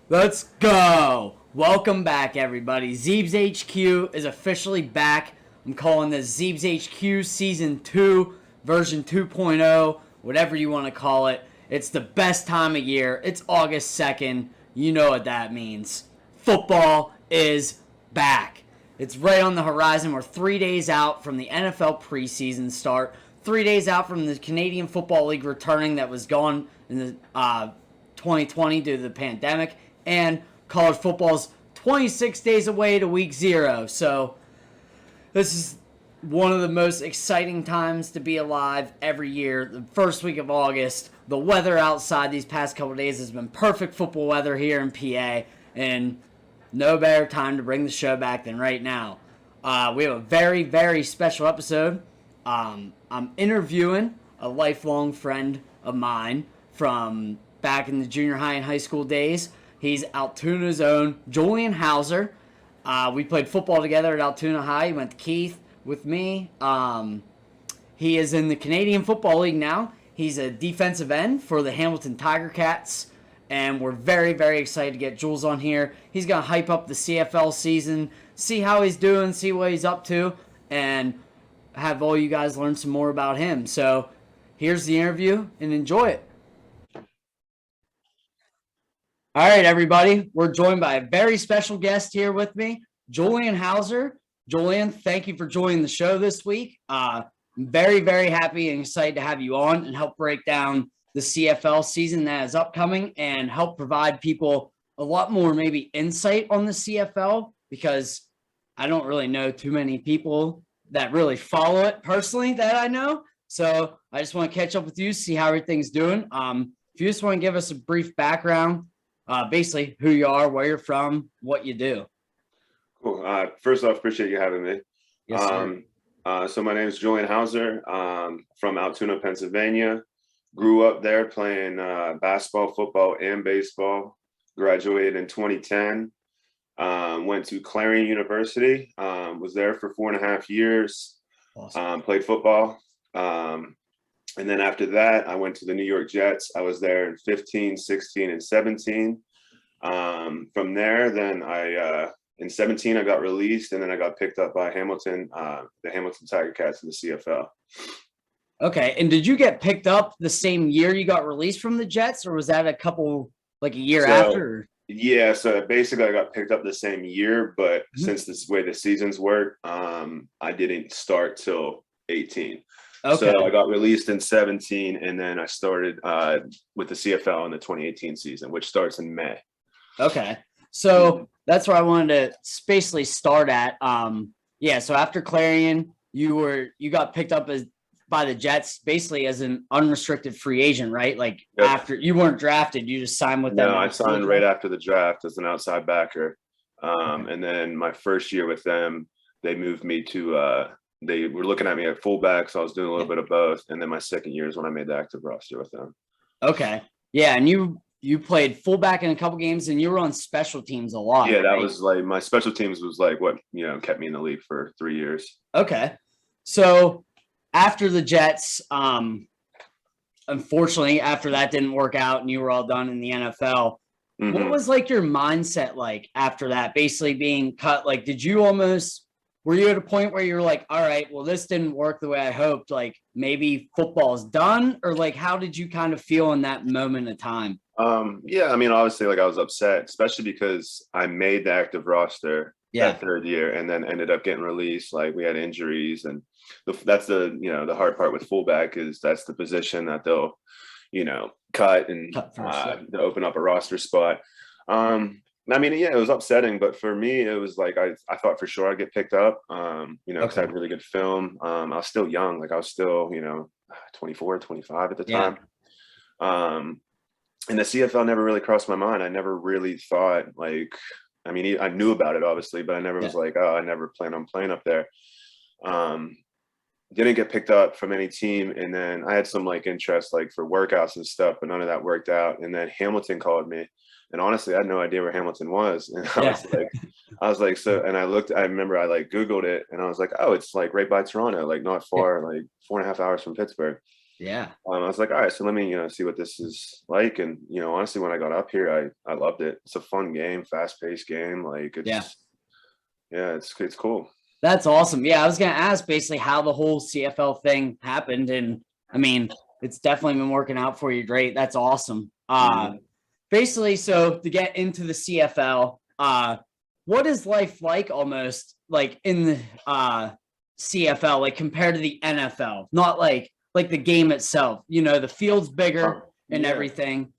Let's go! Welcome back, everybody. ZEEBS HQ is officially back. I'm calling this ZEEBS HQ Season 2, version 2.0, whatever you want to call it. It's the best time of year. It's August 2nd. You know what that means. Football is back. It's right on the horizon. We're 3 days out from the NFL preseason start. 3 days out from the Canadian Football League returning that was gone in the 2020 due to the pandemic. And college football's 26 days away to week 0. So this is one of the most exciting times to be alive every year. The first week of August. The weather outside these past couple of days has been perfect football weather here in PA. And no better time to bring the show back than right now. We have a very, very special episode. I'm interviewing a lifelong friend of mine from back in the junior high and high school days. He's Altoona's own Julian Howsare. We played football together at Altoona High. He went to Keith with me. He is in the Canadian Football League now. He's a defensive end for the Hamilton Tiger Cats. And we're very, very excited to get Jules on here. He's going to hype up the CFL season, see how he's doing, see what he's up to, and have all you guys learn some more about him. So here's the interview, and enjoy it. All right, everybody. We're joined by a very special guest here with me, Julian Howsare. Julian, thank you for joining the show this week. I'm very, very happy and excited to have you on and help break down the CFL season that is upcoming and help provide people a lot more maybe insight on the CFL, because I don't really know too many people that really follow it personally that I know. So I just want to catch up with you, see how everything's doing. If you just want to give us a brief background, basically who you are, where you're from, what you do. Cool. First off, appreciate you having me. Yes, sir. So my name is Julian Howsare, from Altoona, Pennsylvania. Grew up there playing basketball, football, and baseball. Graduated in 2010. Went to Clarion University. Was there for 4.5 years. Awesome. Played football. And then after that, I went to the New York Jets. I was there in 15, 16, and 17. From there, then in 17, I got released, and then I got picked up by Hamilton, the Hamilton Tiger Cats in the CFL. Okay. And did you get picked up the same year you got released from the Jets, or was that a year after? Yeah. So basically I got picked up the same year, but since this is the way the seasons work, I didn't start till 18. Okay. So I got released in 17, and then I started with the CFL in the 2018 season, which starts in May. Okay. So that's where I wanted to basically start at. So after Clarion, you got picked up by the Jets basically as an unrestricted free agent, right? Like, yep. After you weren't drafted, you just signed with them. No, I signed right after the draft as an outside backer. Okay. And then my first year with them, they moved me to they were looking at me at fullback, so I was doing a little bit of both. And then my second year is when I made the active roster with them. Okay. Yeah, and you played fullback in a couple games, and you were on special teams a lot. Yeah, that was like my special teams was like what kept me in the league for 3 years. Okay. So after the Jets, unfortunately, after that didn't work out and you were all done in the NFL, what was like your mindset like after that? Basically being cut, like, were you at a point where you're like, all right, well, this didn't work the way I hoped, like maybe football's done? Or like, how did you kind of feel in that moment of time? Yeah, I mean, obviously, like I was upset, especially because I made the active roster that third year and then ended up getting released. Like we had injuries, and that's the hard part with fullback is that's the position that they'll, cut and to open up a roster spot. I mean, yeah, it was upsetting, but for me, it was like I thought for sure I'd get picked up, because I had really good film. I was still young, like I was still, 24, 25 at the time. And the CFL never really crossed my mind. I never really thought I knew about it obviously, but I never was like, oh, I never plan on playing up there. Didn't get picked up from any team. And then I had some interest for workouts and stuff, but none of that worked out. And then Hamilton called me And honestly, I had no idea where Hamilton was. And Yeah. I was like, so, and I remember I like Googled it and I was like, oh, it's like right by Toronto, like not far, like 4.5 hours from Pittsburgh. Yeah. I was like, all right, so let me, see what this is like. And, honestly, when I got up here, I loved it. It's a fun game, fast paced game. Like Yeah. it's cool. That's awesome. Yeah, I was gonna ask basically how the whole CFL thing happened, and I mean, it's definitely been working out for you. Great. That's awesome. Basically, so to get into the CFL, what is life like almost like in the CFL, like compared to the NFL? Not like the game itself. The field's bigger and everything.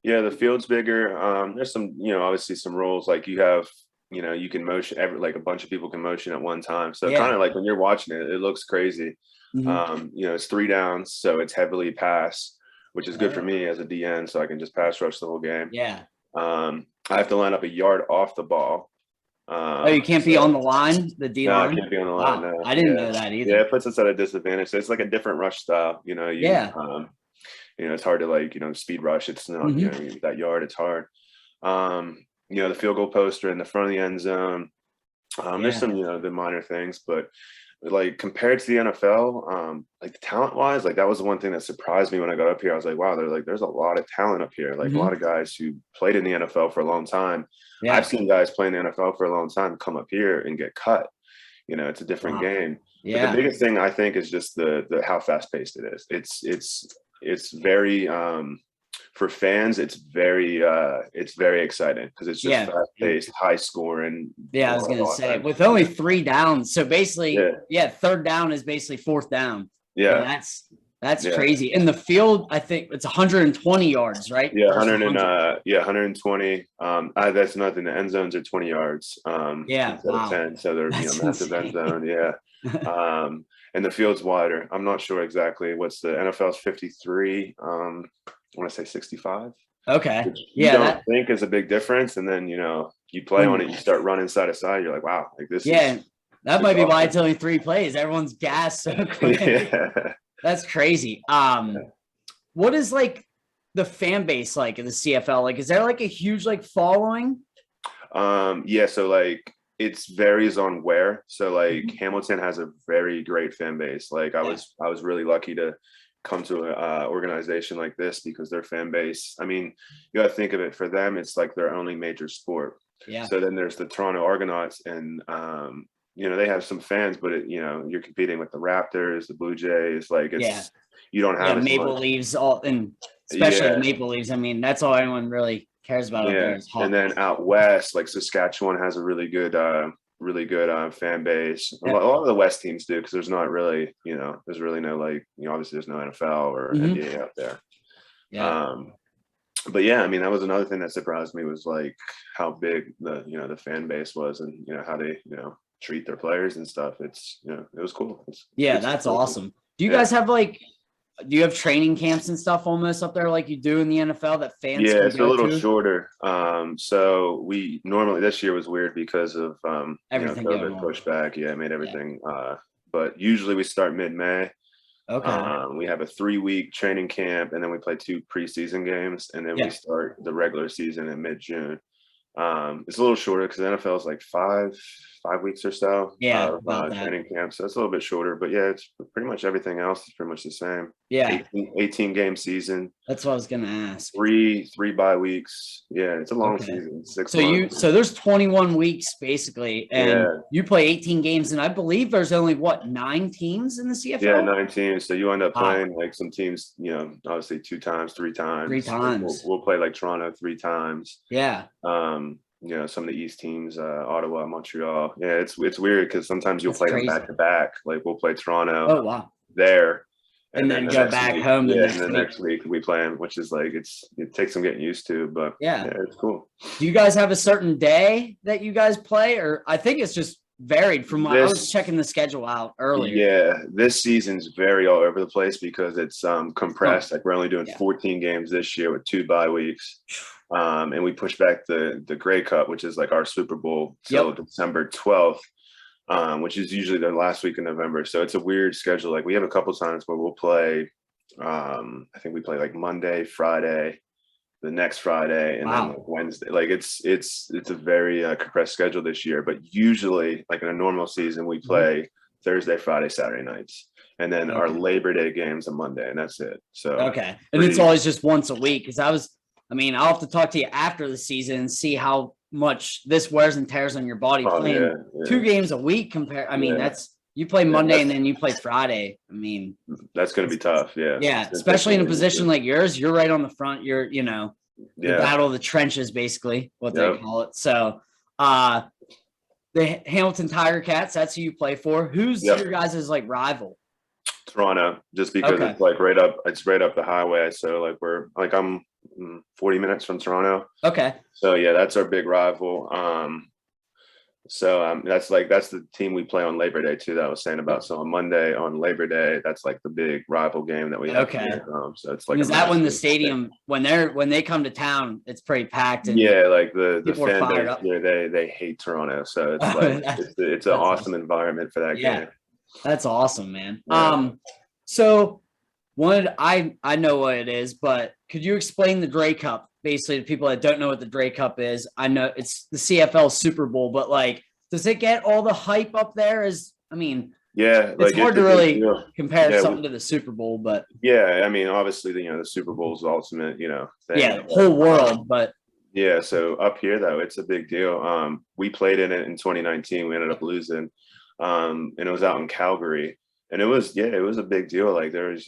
Yeah, the field's bigger. There's some, obviously some rules like you have, you can motion like a bunch of people can motion at one time. So kind of like when you're watching it, it looks crazy. It's 3 downs, so it's heavily pass, which is good for me as a DN, so I can just pass rush the whole game. Yeah. I have to line up a yard off the ball. You can't be on the line, the D line? No, I can't be on the line. Wow. No. I didn't know that either. Yeah, it puts us at a disadvantage. So it's like a different rush style. It's hard to like, speed rush. It's not, that yard, it's hard. The field goal poster in the front of the end zone. There's some, the minor things, but like compared to the NFL, like talent wise, like that was the one thing that surprised me when I got up here. I was like, wow, there's a lot of talent up here. Like a lot of guys who played in the NFL for a long time. Yeah. I've seen guys play in the NFL for a long time come up here and get cut. It's a different game. Yeah. But the biggest thing I think is just the how fast paced it is. It's very for fans, it's very exciting because it's just fast paced, high scoring. Yeah, I was gonna say with only 3 downs. So basically, third down is basically fourth down. Yeah, and that's crazy. In the field, I think it's 120 yards, right? Yeah, 120. That's nothing. The end zones are 20 yards. Instead of 10, so they're massive end zone. Yeah. And the field's wider. I'm not sure exactly what's the NFL's 53. I want to say 65. Okay. You don't think is a big difference, and then you play on it, you start running side to side. You're like, wow, like this. Yeah, that might be why it's only 3 plays. Everyone's gassed so quick. Yeah. That's crazy. What is like the fan base like in the CFL? Like, is there like a huge like following? So like it varies on where. So like Hamilton has a very great fan base. Like I was really lucky to come to an organization like this because their fan base, I mean, you got to think of it, for them it's like their only major sport. Yeah. So then there's the Toronto Argonauts, and they have some fans, but you're competing with the Raptors, the Blue Jays, like it's you don't have Maple Leafs, and especially the Maple Leafs. I mean, that's all anyone really cares about. Yeah. And then out west, like Saskatchewan has a really good fan base. A lot of the West teams do, because there's not really, there's really no obviously there's no NFL or NBA out there. Yeah. But yeah, I mean, that was another thing that surprised me, was like how big the fan base was, and how they treat their players and stuff. It's it was cool. That's awesome. Do you guys have do you have training camps and stuff almost up there like you do in the NFL that fans can it's a little shorter. So we normally, this year was weird because of everything COVID pushed back. It made everything but usually we start mid-May. Okay. We have a 3-week training camp, and then we play 2 preseason games, and then we start the regular season in mid-June. It's a little shorter because the NFL is like 5 weeks or so. Training camp, so it's a little bit shorter, but it's pretty much everything else is pretty much the same. 18 game season. That's what I was gonna ask. 3 bye weeks. It's a long season. 6 months. So there's 21 weeks basically, and you play 18 games, and I believe there's only 9 teams in the CFL. 9 teams. So you end up playing like some teams, obviously 2 times, 3 times. 3 times. We'll play like Toronto 3 times. Some of the East teams, Ottawa, Montreal. It's weird because sometimes you'll play them back to back. Like we'll play Toronto there, and then go back home. And then next week we play them, which is like it takes some getting used to, but it's cool. Do you guys have a certain day that you guys play, or I think it's just varied from I was checking the schedule out earlier. This season's very all over the place because it's compressed. Like we're only doing 14 games this year with 2 bye weeks. And we push back the Grey Cup, which is like our Super Bowl, till December 12th, which is usually the last week in November. So it's a weird schedule. Like we have a couple times where we'll play, I think we play like Monday, Friday, the next Friday, and then like Wednesday. Like it's a very compressed schedule this year. But usually, like in a normal season, we play Thursday, Friday, Saturday nights, and then our Labor Day game's a Monday, and that's it. So and it's always just once a week. Because I'll have to talk to you after the season and see how much this wears and tears on your body playing 2 games a week. That's you play Monday and then you play Friday. I mean, that's going to be tough. Yeah, especially in a position like yours. You're right on the front. You're, the battle of the trenches, basically, what they call it. So, the Hamilton Tiger Cats, that's who you play for. Who's your guys' like rival? Toronto, just because it's like right up the highway. So like I'm 40 minutes from Toronto. Okay. So yeah, that's our big rival. That's the team we play on Labor Day too, that I was saying about. So on Monday, on Labor Day, that's like the big rival game that we have. Okay. So it's like, is that when the stadium, when they come to town, it's pretty packed? And like the fan base here, they hate Toronto. So it's like, it's an awesome environment for that game. That's awesome, man. Yeah. So I know what it is, but could you explain the Grey Cup basically to people that don't know what the Grey Cup is? I know it's the CFL Super Bowl, but like, does it get all the hype up there? It's hard to really compare something to the Super Bowl, but obviously the Super Bowl is the ultimate, thing. Whole world, but so up here though, it's a big deal. We played in it in 2019. We ended up losing, and it was out in Calgary. And it was a big deal. Like there's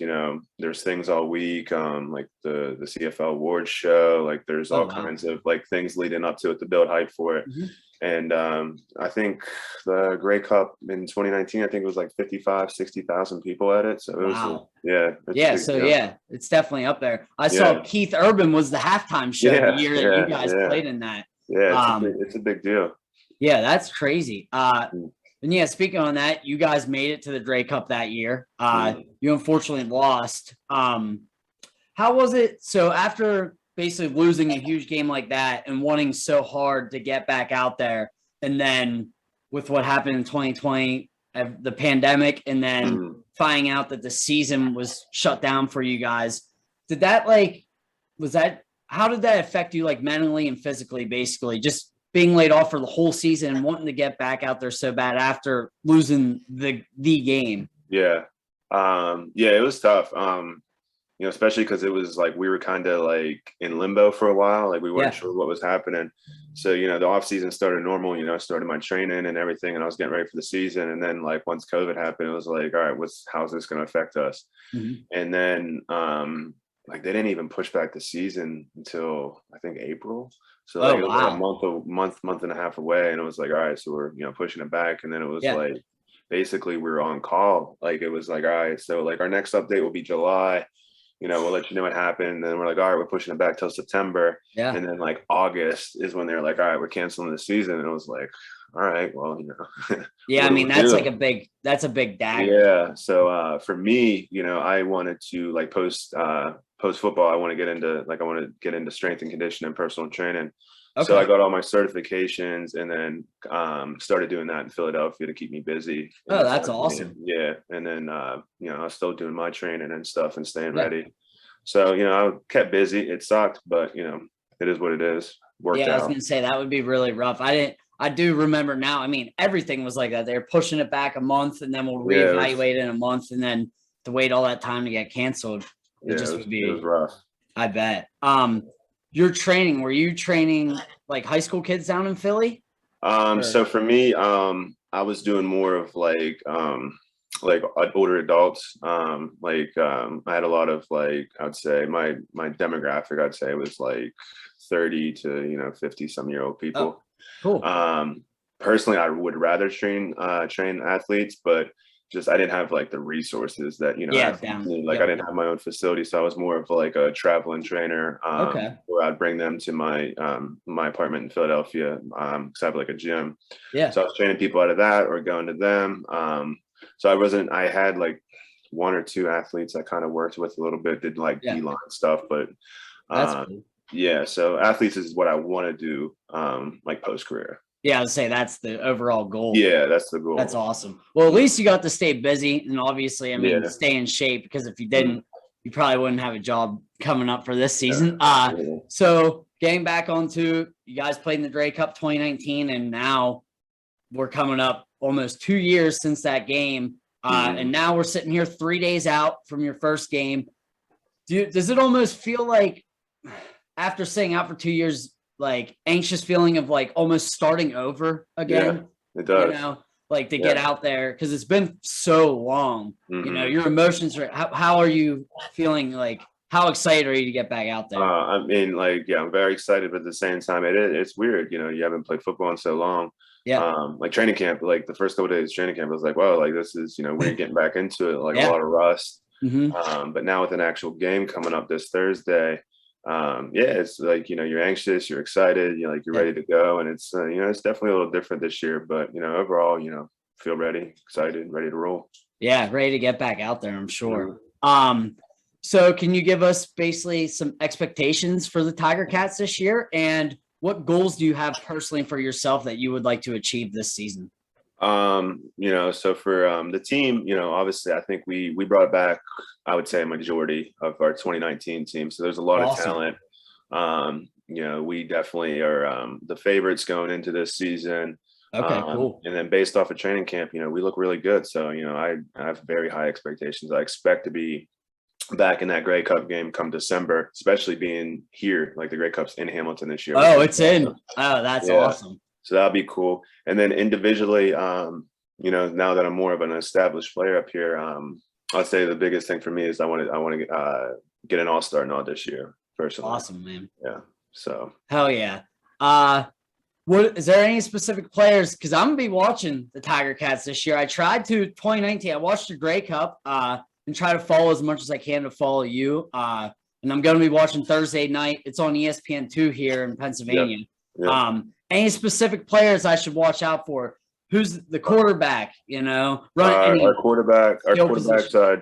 things all week, like the CFL awards show, like there's all kinds of like things leading up to it to build hype for it. Mm-hmm. And I think the Grey Cup in 2019, I think it was like 60,000 people at it. So it was, it's definitely up there. I saw Keith Urban was the halftime show the year that you guys played in that. Yeah, it's a big deal. Yeah, that's crazy. And speaking on that, you guys made it to the Grey Cup that year. You unfortunately lost. How was it? So after basically losing a huge game like that and wanting so hard to get back out there, and then with what happened in 2020, the pandemic, and then finding out that the season was shut down for you guys, how did that affect you like mentally and physically, basically just being laid off for the whole season and wanting to get back out there so bad after losing the game? It was tough. Especially because it was like we were kind of like in limbo for a while. Like we weren't sure what was happening. So, the off season started normal, I started my training and everything, and I was getting ready for the season. And then like once COVID happened, it was like, all right, how's this going to affect us? Mm-hmm. And then like they didn't even push back the season until I think April. So like it was like a month and a half away, and it was like, all right, so we're pushing it back. And then it was like basically we were on call. Like it was like, all right, so like our next update will be July. We'll let you know what happened. And then we're like, all right, we're pushing it back till September. Yeah. And then like August is when they're like, all right, we're canceling the season. And it was like, all right, well, that's a big dagger. Yeah. So for me, I wanted to like post football. I want to get into strength and conditioning and personal training. Okay. So I got all my certifications and then started doing that in Philadelphia to keep me busy. Oh, that's awesome. Yeah. And then, I was still doing my training and stuff and staying ready. So, I kept busy. It sucked, but, it is what it is. Worked out. I was going to say that would be really rough. I do remember now. I mean, everything was like that. They're pushing it back a month and then we'll reevaluate in a month, and then to wait all that time to get canceled. It was rough. I bet. Your training, were you training like high school kids down in Philly? So for me, I was doing more of like older adults. I had a lot of like, I'd say my demographic, I'd say was like 30 to 50 some year old people. Oh, cool. Personally, I would rather train athletes, but just I didn't have like the resources that I didn't have my own facility, so I was more of like a traveling trainer. Where I'd bring them to my my apartment in Philadelphia because I have like a gym. Yeah. So I was training people out of that or going to them. So I had like one or two athletes I kind of worked with a little bit, did like D-line stuff, but that's cool. Yeah. So athletes is what I want to do like post career. Yeah, I would say that's the overall goal. Yeah, that's the goal. That's awesome. Well, at least you got to stay busy and obviously, stay in shape, because if you didn't, you probably wouldn't have a job coming up for this season. Yeah. So getting back onto, you guys played in the Grey Cup 2019, and now we're coming up almost 2 years since that game. And now we're sitting here 3 days out from your first game. Does it almost feel like, after sitting out for 2 years, like anxious feeling of like almost starting over again? Yeah, it does. You know, like to get out there, because it's been so long. You know, your emotions are, how are you feeling? Like, how excited are you to get back out there? I mean, like, yeah, I'm very excited, but at the same time, it's weird. You know, you haven't played football in so long. Yeah. Like training camp, like the first couple of days of training camp, I was like, wow, like this is, you know, we're getting back into it, like a lot of rust. But now with an actual game coming up this Thursday, it's like, you know, you're anxious, you're excited, you're like, you're ready to go. And it's, you know, it's definitely a little different this year, but, you know, overall, you know, feel ready, excited, ready to roll. Yeah, ready to get back out there, I'm sure. So can you give us basically some expectations for the Tiger Cats this year? And what goals do you have personally for yourself that you would like to achieve this season? You know, so for the team, you know, obviously I think we brought back, I would say, a majority of our 2019 team. So there's a lot of talent. You know, we definitely are the favorites going into this season. Okay, cool. And then based off of training camp, you know, we look really good. So, you know, I have very high expectations. I expect to be back in that Grey Cup game come December, especially being here, like the Grey Cup's in Hamilton this year. Oh, it's in. Oh, that's awesome. So that'll be cool. And then individually, you know, now that I'm more of an established player up here, I'll say the biggest thing for me is I want to get an all-star nod this year, personally. Awesome, man. Yeah. So. Hell yeah. What is there any specific players? Because I'm gonna be watching the Tiger Cats this year. I tried to 2019. I watched the Grey Cup and try to follow as much as I can to follow you. And I'm gonna be watching Thursday night. It's on ESPN2 here in Pennsylvania. Yep. Any specific players I should watch out for? Who's the quarterback? You know, our quarterback's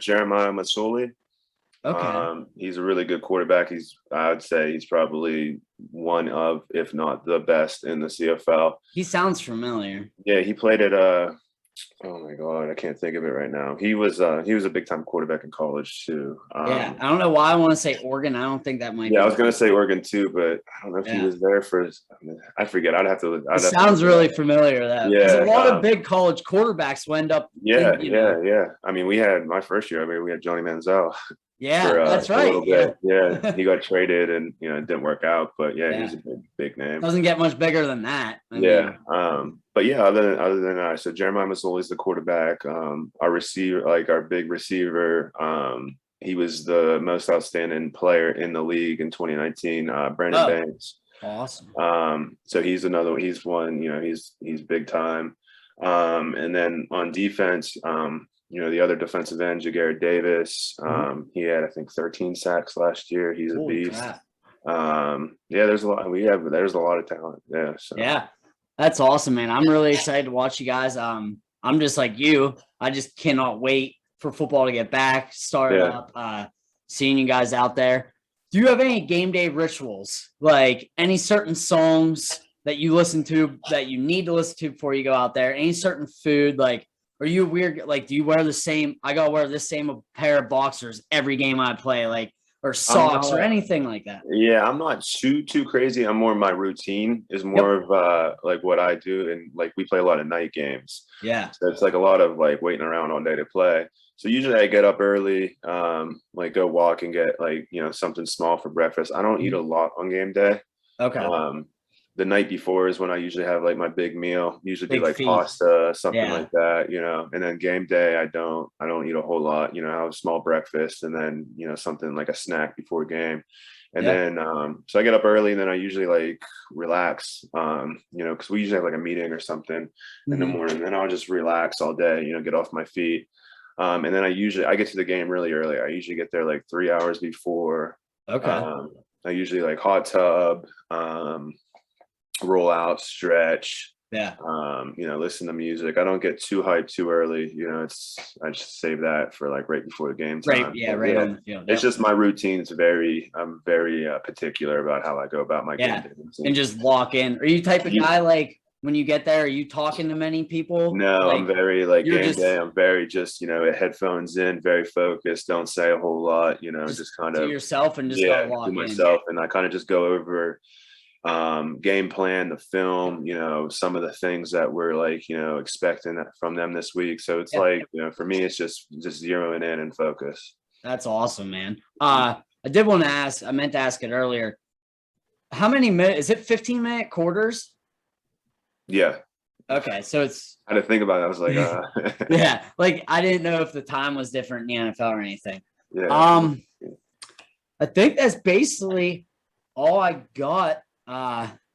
Jeremiah Masoli. Okay. He's a really good quarterback. I would say he's probably one of, if not the best in the CFL. He sounds familiar. Yeah, he played at oh my God, I can't think of it right now. He was a big time quarterback in college too. Yeah, I don't know why I want to say Oregon. I don't think that might. Yeah, I was gonna say Oregon too, but I don't know if he was there for. I forget. I'd have to. It sounds really familiar. That because a lot of big college quarterbacks will end up. Yeah. I mean, we had my first year. I mean, we had Johnny Manziel. Yeah, that's right. Yeah, he got traded and, you know, it didn't work out, but he's a big name. Doesn't get much bigger than that. I mean. But yeah, other than that, so Jeremiah Masoli is the quarterback. Our receiver, like our big receiver, he was the most outstanding player in the league in 2019. Brandon Banks. Awesome. So he's one. You know, he's big time. And then on defense, you know, the other defensive end, Jagger Davis, he had, I think, 13 sacks last year. He's a beast. There's a lot. There's a lot of talent. Yeah. So. Yeah, that's awesome, man. I'm really excited to watch you guys. I'm just like you. I just cannot wait for football to get back, start up, seeing you guys out there. Do you have any game day rituals, like any certain songs that you listen to that you need to listen to before you go out there? Any certain food, like? Are you weird? Like, do you wear the same? I gotta wear the same pair of boxers every game I play, like, or socks or anything like that. Yeah, I'm not too crazy. I'm more, my routine is more of like what I do, and like we play a lot of night games. Yeah, so it's like a lot of like waiting around all day to play. So usually I get up early, like go walk and get like, you know, something small for breakfast. I don't eat a lot on game day. Okay. The night before is when I usually have like my big meal, usually be like pasta, something like that, you know. And then game day, I don't eat a whole lot, you know. I have a small breakfast and then, you know, something like a snack before game. And then, so I get up early and then I usually like relax, you know, because we usually have like a meeting or something in the morning. And then I'll just relax all day, you know, get off my feet. And then I get to the game really early. I usually get there like 3 hours before. Okay. I usually like hot tub, roll out, stretch, you know, listen to music. I don't get too hyped too early, you know. I just save that for like right before the game time. Right on the field. It's just my routine's I'm very particular about how I go about my game day routine. And just walk in. Are you type of guy like when you get there? Are you talking to many people? No, Like, I'm very like you're game just day. I'm very just, headphones in, very focused, don't say a whole lot, just kind to of, yourself and just yeah, gotta to lock in. myself. And I kind of just go over game plan, the film, some of the things that we're like, expecting from them this week. So it's Yeah. like, for me, it's just zeroing in and focus. That's awesome, man. I did want to ask, I meant to ask it earlier. How many minutes is it? 15-minute quarters? Yeah. Okay, so it's I had to think about it. I was like, yeah, like I didn't know if the time was different in the NFL or anything. yeah. I think that's basically all I got.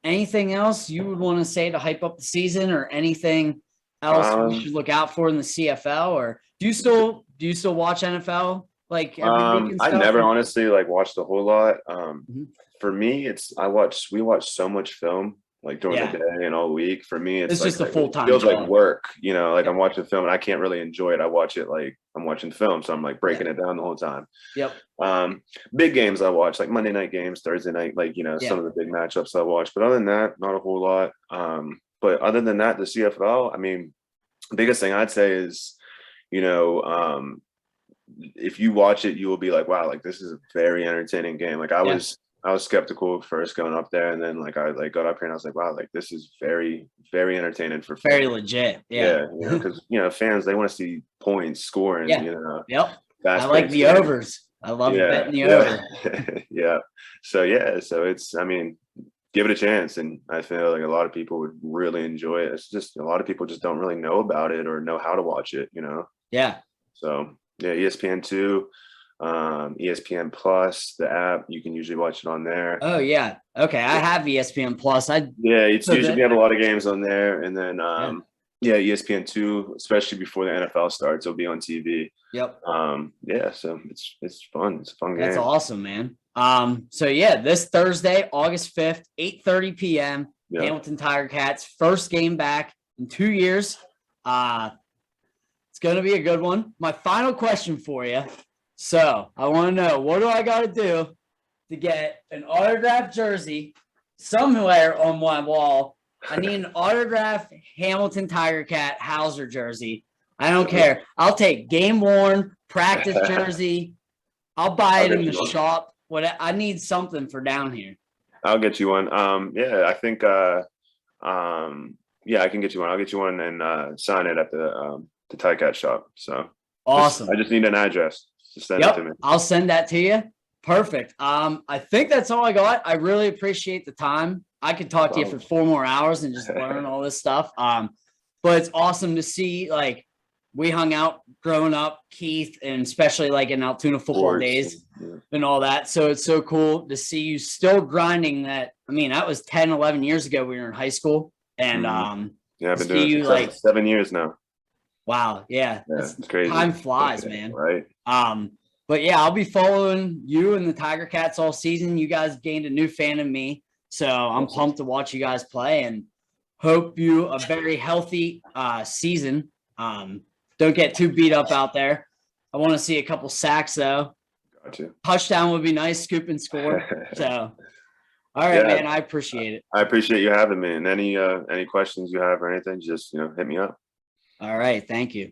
Anything else you would want to say to hype up the season, or anything else we should look out for in the CFL? Or do you still watch NFL like every week and I stuff? never honestly like watched a whole lot. Mhm. For me, we watch so much film like during the day and all week. For me, It's like, just a full-time it feels job. like work, like I'm watching film and I can't really enjoy it. I watch it like I'm watching film, so I'm like breaking it down the whole time. Yep. Big games I watch, like Monday night games, Thursday night, like some of the big matchups I watch. But other than that, not a whole lot. But other than that, the CFL, I mean, the biggest thing I'd say is, if you watch it, you will be like, wow, like this is a very entertaining game. Like I was skeptical first going up there, and then like I like got up here and I was like, wow, like this is very, very entertaining for Very fans. legit. Yeah, because fans, they want to see points, scoring. Yep. I like the overs. I love betting the over. Yeah. So it's, I mean, give it a chance, and I feel like a lot of people would really enjoy it. It's just a lot of people just don't really know about it or know how to watch it. Yeah. So yeah, ESPN2, ESPN Plus, the app, you can usually watch it on there. Oh yeah. Okay, I have ESPN Plus. We have a lot of games on there, and then ESPN2, especially before the NFL starts, it'll be on TV. Yep. So it's fun. It's a fun game. That's awesome, man. So yeah, this Thursday, August 5th, 8:30 p.m. Hamilton Tiger Cats, first game back in 2 years. It's gonna be a good one. My final question for you. So I want to know, what do I got to do to get an autographed jersey somewhere on my wall? I need an autographed Hamilton Tiger Cat Howsare jersey. I don't care. I'll take game worn practice jersey. I'll buy it in the shop. I need something for down here. I'll get you one. I think I can get you one. I'll get you one and sign it at the Tiger Cat shop. So awesome. I just need an address. Just send it to me. I'll send that to you. Perfect. I think that's all I got. I really appreciate the time. I could talk to you for 4 more hours and just learn all this stuff. But it's awesome to see, like, we hung out growing up, Keith, and especially like in Altoona football days and all that. So it's so cool to see you still grinding that. I mean, that was 10, 11 years ago. We were in high school. And I've been doing it for 7 years now. Wow. Yeah. It's crazy. Time flies, man. Right. But yeah, I'll be following you and the Tiger Cats all season. You guys gained a new fan in me. So I'm pumped to watch you guys play, and hope you a very healthy season. Don't get too beat up out there. I want to see a couple sacks though. Gotcha. Touchdown would be nice, scoop and score. So all right, man. I appreciate it. I appreciate you having me. And any questions you have or anything, just hit me up. All right, thank you.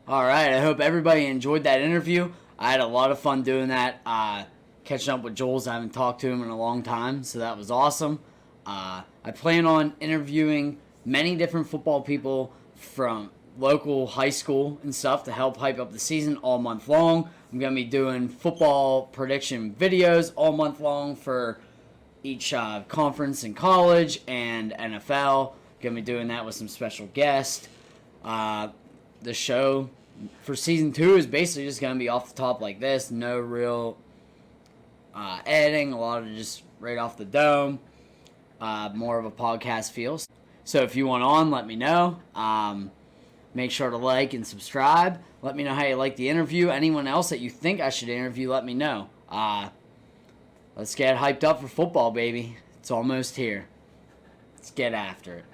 All right, I hope everybody enjoyed that interview. I had a lot of fun doing that. Catching up with Jules, I haven't talked to him in a long time, so that was awesome. I plan on interviewing many different football people from local high school and stuff to help hype up the season all month long. I'm going to be doing football prediction videos all month long for each conference in college and NFL. Going to be doing that with some special guests. The show for season 2 is basically just going to be off the top like this. No real editing. A lot of just right off the dome. More of a podcast feel. So if you want on, let me know. Make sure to like and subscribe. Let me know how you like the interview. Anyone else that you think I should interview, let me know. Let's get hyped up for football, baby. It's almost here. Let's get after it.